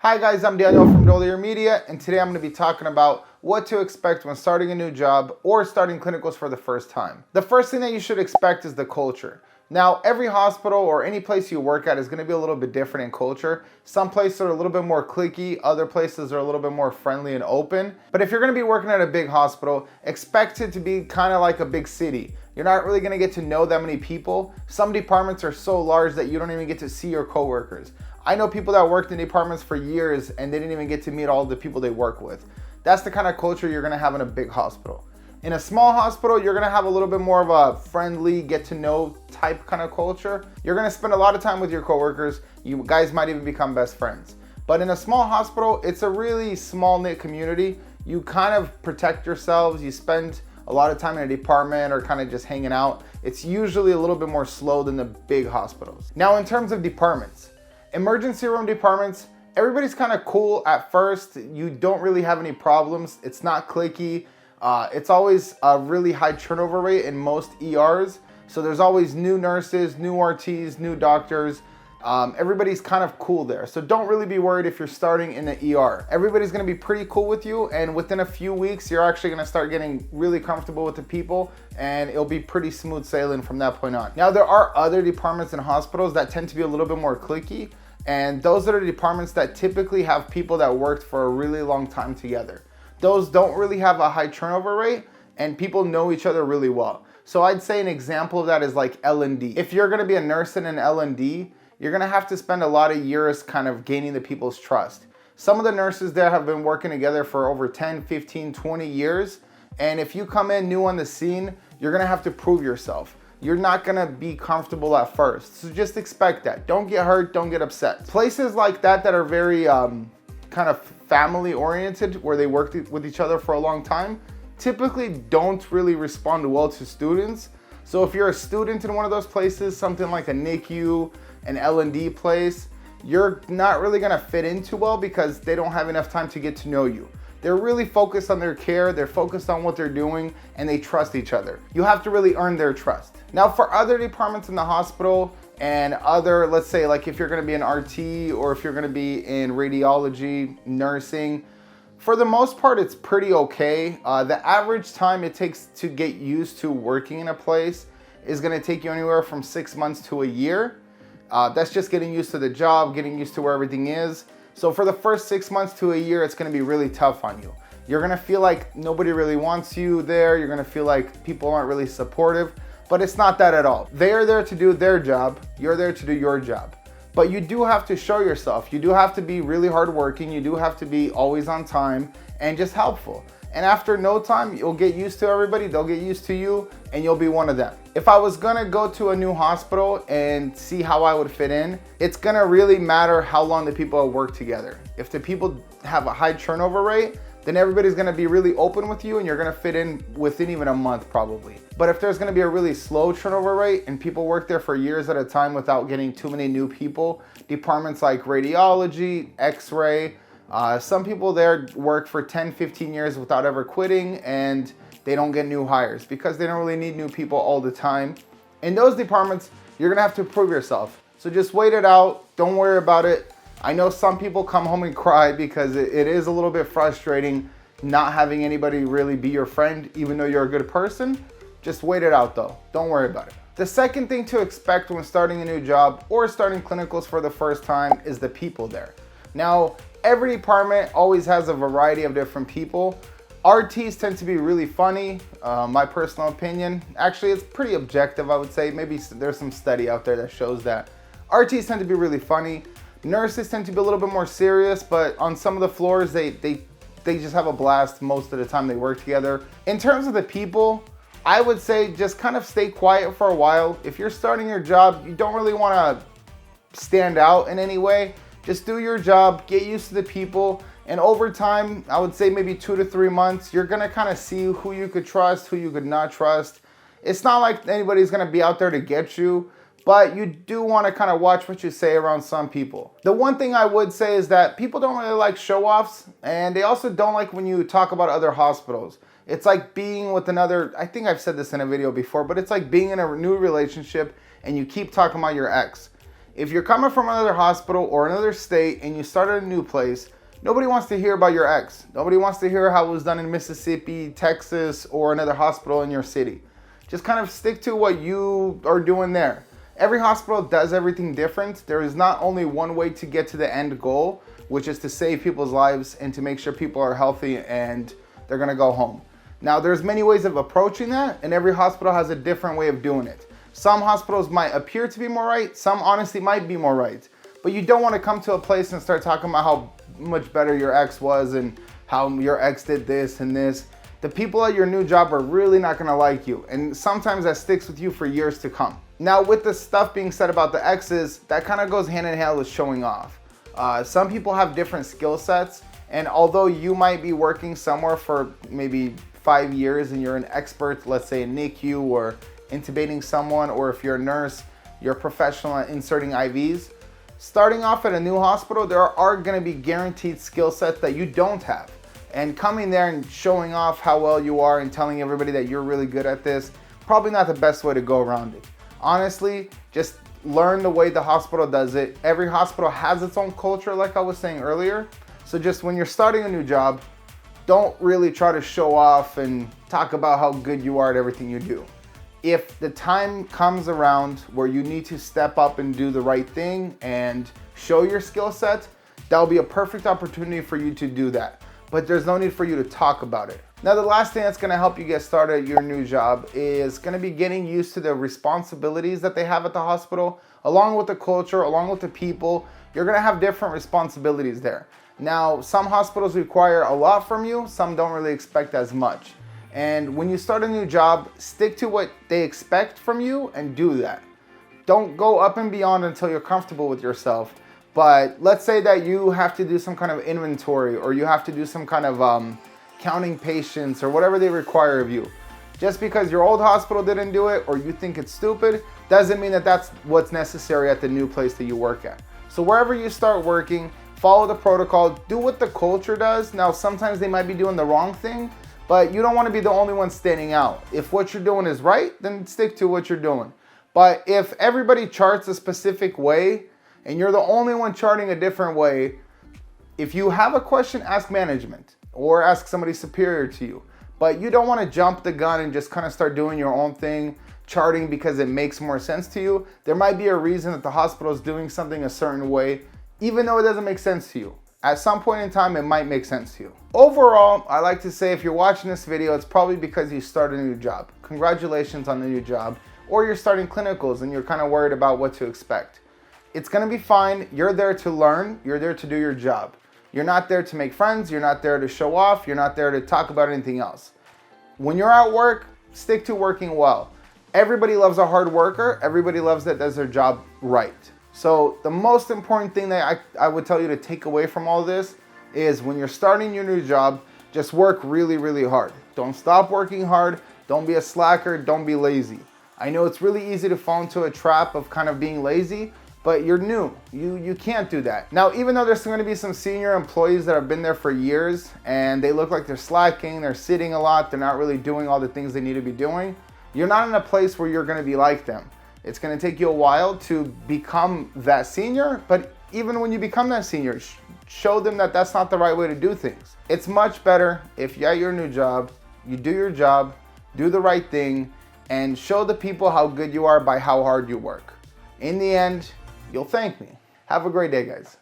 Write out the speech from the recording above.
Hi guys, I'm Daniel from Dolier Media, and today I'm going to be talking about what to expect when starting a new job or starting clinicals for the first time. The first thing that you should expect is the culture. Now, every hospital or any place you work at is going to be a little bit different in culture. Some places are a little bit more cliquey, other places are a little bit more friendly and open. But if you're going to be working at a big hospital, expect it to be kind of like a big city. You're not really going to get to know that many people. Some departments are so large that you don't even get to see your coworkers. I know people that worked in departments for years and they didn't even get to meet all the people they work with. That's the kind of culture you're gonna have in a big hospital. In a small hospital, you're gonna have a little bit more of a friendly, get to know type kind of culture. You're gonna spend a lot of time with your coworkers. You guys might even become best friends. But in a small hospital, it's a really small knit community. You kind of protect yourselves. You spend a lot of time in a department or kind of just hanging out. It's usually a little bit more slow than the big hospitals. Now, in terms of departments, emergency room departments, everybody's kind of cool at first. You don't really have any problems. It's not cliquey. It's always a really high turnover rate in most ERs. So there's always new nurses, new RTs, new doctors. Everybody's kind of cool there. So don't really be worried if you're starting in the ER. Everybody's gonna be pretty cool with you, and within a few weeks, you're actually gonna start getting really comfortable with the people, and it'll be pretty smooth sailing from that point on. Now, there are other departments in hospitals that tend to be a little bit more cliquey. And those are the departments that typically have people that worked for a really long time together. Those don't really have a high turnover rate, and people know each other really well. So I'd say an example of that is like L&D. If you're gonna be a nurse in an L&D, you're gonna have to spend a lot of years kind of gaining the people's trust. Some of the nurses there have been working together for over 10, 15, 20 years. And if you come in new on the scene, you're gonna have to prove yourself. You're not gonna be comfortable at first. So just expect that. Don't get hurt, don't get upset. Places like that are very kind of family oriented, where they worked with each other for a long time, typically don't really respond well to students. So if you're a student in one of those places, something like a NICU, an L&D place, you're not really gonna fit in too well because they don't have enough time to get to know you. They're really focused on their care, they're focused on what they're doing, and they trust each other. You have to really earn their trust. Now, for other departments in the hospital and other, let's say like if you're gonna be an RT or if you're gonna be in radiology, nursing, for the most part, it's pretty okay. The average time it takes to get used to working in a place is gonna take you anywhere from 6 months to a year. That's just getting used to the job, getting used to where everything is. So for the first 6 months to a year, it's gonna be really tough on you. You're gonna feel like nobody really wants you there. You're gonna feel like people aren't really supportive, but it's not that at all. They are there to do their job. You're there to do your job. But you do have to show yourself. You do have to be really hardworking. You do have to be always on time and just helpful. And after no time, you'll get used to everybody, they'll get used to you, and you'll be one of them. If I was gonna go to a new hospital and see how I would fit in, it's gonna really matter how long the people have worked together. If the people have a high turnover rate, then everybody's gonna be really open with you and you're gonna fit in within even a month probably. But if there's gonna be a really slow turnover rate and people work there for years at a time without getting too many new people, departments like radiology, x-ray, some people there work for 10, 15 years without ever quitting, and they don't get new hires because they don't really need new people all the time. In those departments, you're gonna have to prove yourself. So just wait it out, don't worry about it. I know some people come home and cry because it is a little bit frustrating not having anybody really be your friend, even though you're a good person. Just wait it out though, don't worry about it. The second thing to expect when starting a new job or starting clinicals for the first time is the people there. Now, every department always has a variety of different people. RTs tend to be really funny, my personal opinion. Actually, it's pretty objective, I would say. Maybe there's some study out there that shows that. RTs tend to be really funny. Nurses tend to be a little bit more serious, but on some of the floors, they just have a blast most of the time they work together. In terms of the people, I would say just kind of stay quiet for a while. If you're starting your job, you don't really wanna stand out in any way. Just do your job, get used to the people, and over time, I would say maybe 2 to 3 months, you're gonna kind of see who you could trust, who you could not trust. It's not like anybody's gonna be out there to get you, but you do wanna kind of watch what you say around some people. The one thing I would say is that people don't really like show-offs, and they also don't like when you talk about other hospitals. It's like being with another, I think I've said this in a video before, but it's like being in a new relationship and you keep talking about your ex. If you're coming from another hospital or another state and you started a new place, nobody wants to hear about your ex. Nobody wants to hear how it was done in Mississippi, Texas, or another hospital in your city. Just kind of stick to what you are doing there. Every hospital does everything different. There is not only one way to get to the end goal, which is to save people's lives and to make sure people are healthy and they're gonna go home. Now, there's many ways of approaching that, and every hospital has a different way of doing it. Some hospitals might appear to be more right, some honestly might be more right. But you don't want to come to a place and start talking about how much better your ex was and how your ex did this and this. The people at your new job are really not going to like you, and sometimes that sticks with you for years to come. Now, with the stuff being said about the exes, that kind of goes hand in hand with showing off. Some people have different skill sets, and although you might be working somewhere for maybe 5 years and you're an expert, let's say in NICU or intubating someone, or if you're a nurse, you're a professional at inserting IVs. Starting off at a new hospital, there are going to be guaranteed skill sets that you don't have. And coming there and showing off how well you are and telling everybody that you're really good at this, probably not the best way to go around it. Honestly, just learn the way the hospital does it. Every hospital has its own culture, like I was saying earlier. So just when you're starting a new job, don't really try to show off and talk about how good you are at everything you do. If the time comes around where you need to step up and do the right thing and show your skill set, that'll be a perfect opportunity for you to do that. But there's no need for you to talk about it. Now, the last thing that's gonna help you get started at your new job is gonna be getting used to the responsibilities that they have at the hospital, along with the culture, along with the people. You're gonna have different responsibilities there. Now, some hospitals require a lot from you, some don't really expect as much. And when you start a new job, stick to what they expect from you and do that. Don't go up and beyond until you're comfortable with yourself. But let's say that you have to do some kind of inventory, or you have to do some kind of counting patients or whatever they require of you. Just because your old hospital didn't do it or you think it's stupid, doesn't mean that that's what's necessary at the new place that you work at. So wherever you start working, follow the protocol, do what the culture does. Now, sometimes they might be doing the wrong thing, but you don't want to be the only one standing out. If what you're doing is right, then stick to what you're doing. But if everybody charts a specific way and you're the only one charting a different way, if you have a question, ask management or ask somebody superior to you. But you don't want to jump the gun and just kind of start doing your own thing, charting because it makes more sense to you. There might be a reason that the hospital is doing something a certain way, even though it doesn't make sense to you. At some point in time, it might make sense to you. Overall, I like to say if you're watching this video, it's probably because you started a new job. Congratulations on the new job. Or you're starting clinicals and you're kind of worried about what to expect. It's gonna be fine. You're there to learn. You're there to do your job. You're not there to make friends. You're not there to show off. You're not there to talk about anything else. When you're at work, stick to working well. Everybody loves a hard worker. Everybody loves that does their job right. So the most important thing that I would tell you to take away from all this is when you're starting your new job, just work really, really hard. Don't stop working hard. Don't be a slacker. Don't be lazy. I know it's really easy to fall into a trap of kind of being lazy, but you're new. You can't do that. Now, even though there's going to be some senior employees that have been there for years and they look like they're slacking, they're sitting a lot, they're not really doing all the things they need to be doing, you're not in a place where you're going to be like them. It's going to take you a while to become that senior, but even when you become that senior, show them that that's not the right way to do things. It's much better if you're at your new job, you do your job, do the right thing, and show the people how good you are by how hard you work. In the end, you'll thank me. Have a great day, guys.